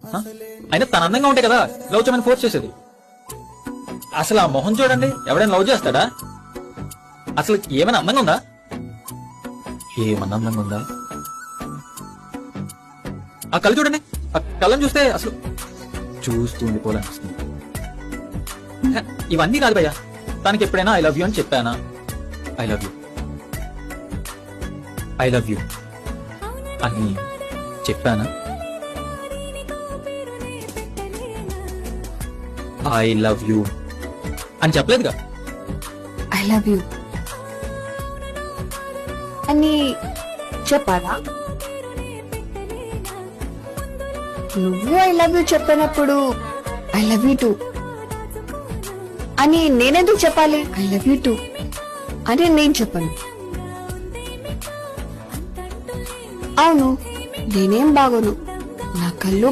హ? అయినా తన అందంగా ఉంటే కదా లవ్ చేయమని ఫోర్స్ చేసేది. అసలు ఆ మొహం చూడండి, ఎవడైనా లవ్ చేస్తాడా? అసలు ఏమైనా అందంగా ఉందా? ఏమన్నా అందంగా ఉందా? ఆ కళ్ళు చూడండి, ఆ కళ్ళని చూస్తే అసలు చూస్తూ ఉండిపోవాలనిపిస్తుంది. హ, ఇవన్నీ కాదు భయ్యా, తనకి ఎప్పుడైనా ఐ లవ్ యూ అని చెప్పానా? I love you, I love you అని చెప్పానా? ఐ లవ్ యూ అని చెప్పలేదుగా. ఐ లవ్ యూ అని చెప్పాలా? నువ్వు ఐ లవ్ యూ చెప్పినప్పుడు ఐ లవ్ యూ టూ అని నేనెందుకు చెప్పాలి? ఐ లవ్ యూ టూ అని నేను చెప్పను. అవును, నేనేం బాగోను, నా కళ్ళు